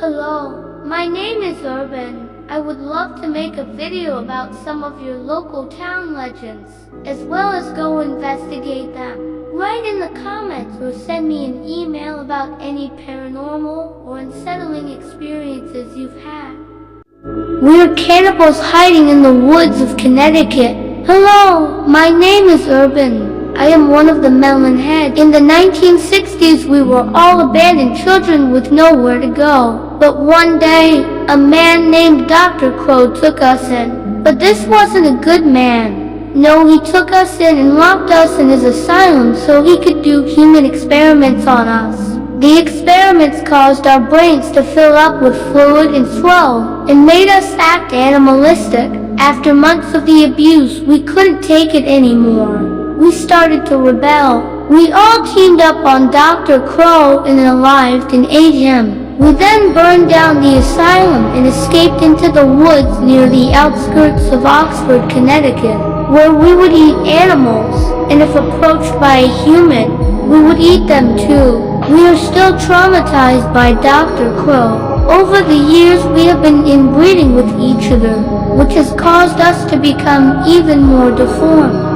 Hello, my name is Urban. I would love to make a video about some of your local town legends, as well as go investigate them. Write in the comments or send me an email about any paranormal or unsettling experiences you've had. We're cannibals hiding in the woods of Connecticut. Hello, my name is Urban. I am one of the Melon Heads. In the 1960s, we were all abandoned children with nowhere to go. But one day, a man named Dr. Crow took us in. But this wasn't a good man. No, he took us in and locked us in his asylum so he could do human experiments on us. The experiments caused our brains to fill up with fluid and swell, and made us act animalistic. After months of the abuse, we couldn't take it anymore. We started to rebel. We all teamed up on Dr. Crow and arrived and ate him. We then burned down the asylum and escaped into the woods near the outskirts of Oxford, Connecticut, where we would eat animals, and if approached by a human, we would eat them too. We are still traumatized by Dr. Crow. Over the years, we have been inbreeding with each other, which has caused us to become even more deformed.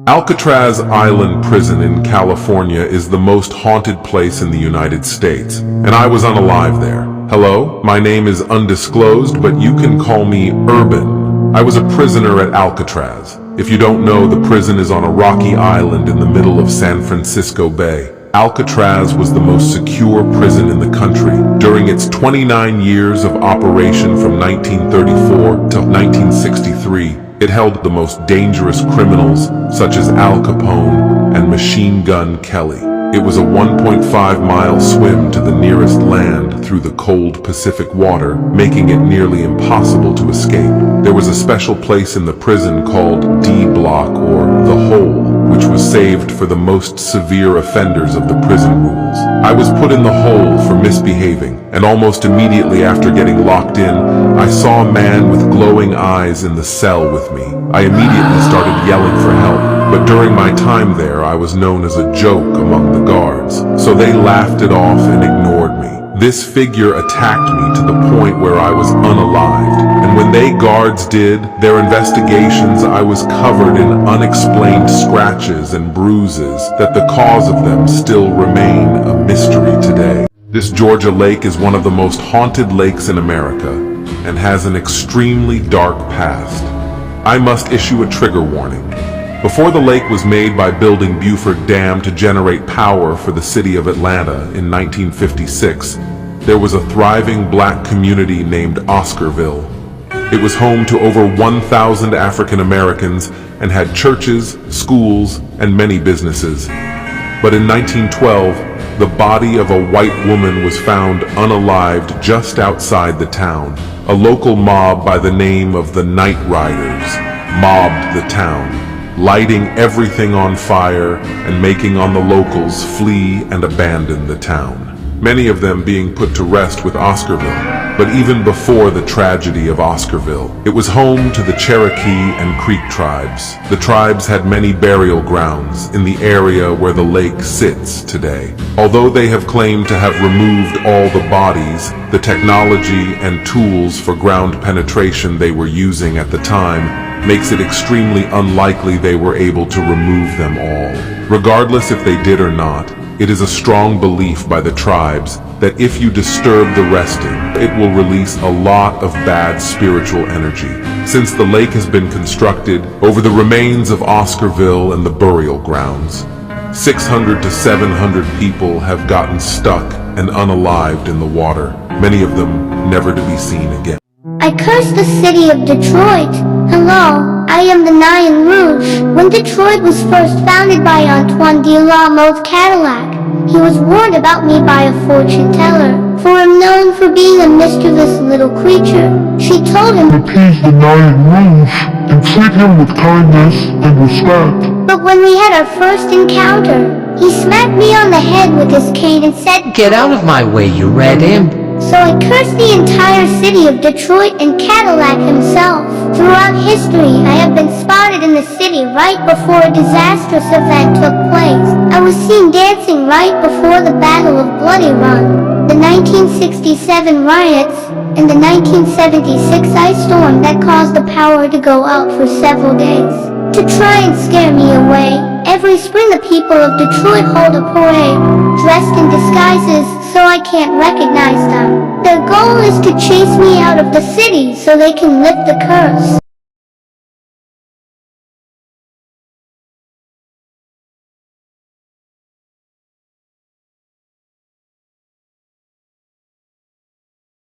Alcatraz Island Prison in California is the most haunted place in the United States, and I was unalive there. Hello, my name is undisclosed, but you can call me Urban. I was a prisoner at Alcatraz. If you don't know, the prison is on a rocky island in the middle of San Francisco Bay. Alcatraz was the most secure prison in the country. During its 29 years of operation from 1934 to 1963, it held the most dangerous criminals such as Al Capone and Machine Gun Kelly. It was a 1.5-mile swim to the nearest land through the cold Pacific water, making it nearly impossible to escape. There was a special place in the prison called D Block, or the Hole, which was saved for the most severe offenders of the prison rules. I was put in the hole for misbehaving, and almost immediately after getting locked in, I saw a man with glowing eyes in the cell with me. I immediately started yelling for help, but during my time there, I was known as a joke among the guards, so they laughed it off and ignored me. This figure attacked me to the point where I was unalived, and when they guards did their investigations, I was covered in unexplained scratches and bruises that the cause of them still remain a mystery today. This Georgia lake is one of the most haunted lakes in America and has an extremely dark past. I must issue a trigger warning. Before the lake was made by building Buford Dam to generate power for the city of Atlanta in 1956, there was a thriving black community named Oscarville. It was home to over 1,000 African Americans and had churches, schools, and many businesses. But in 1912, the body of a white woman was found unalived just outside the town. A local mob by the name of the Night Riders mobbed the town, lighting everything on fire and making on the locals flee and abandon the town, many of them being put to rest with Oscarville. But even before the tragedy of Oscarville, it was home to the Cherokee and Creek tribes. The tribes had many burial grounds in the area where the lake sits today. Although they have claimed to have removed all the bodies, the technology and tools for ground penetration they were using at the time makes it extremely unlikely they were able to remove them all. Regardless if they did or not, it is a strong belief by the tribes that if you disturb the resting, it will release a lot of bad spiritual energy. Since the lake has been constructed over the remains of Oscarville and the burial grounds, 600 to 700 people have gotten stuck and unalived in the water, many of them never to be seen again. I curse the city of Detroit. Hello, I am the Nain Rouge. When Detroit was first founded by Antoine de la Mothe Cadillac, he was warned about me by a fortune teller, for I'm known for being a mischievous little creature. She told him, "Appease the Nain Rouge and treat him with kindness and respect." But when we had our first encounter, he smacked me on the head with his cane and said, "Get out of my way, you red imp." So I cursed the entire city of Detroit and Cadillac himself. Throughout history, I have been spotted in the city right before a disastrous event took place. I was seen dancing right before the Battle of Bloody Run, the 1967 riots, and the 1976 ice storm that caused the power to go out for several days. To try and scare me away, every spring the people of Detroit hold a parade, dressed in disguises so I can't recognize them. Their goal is to chase me out of the city so they can lift the curse.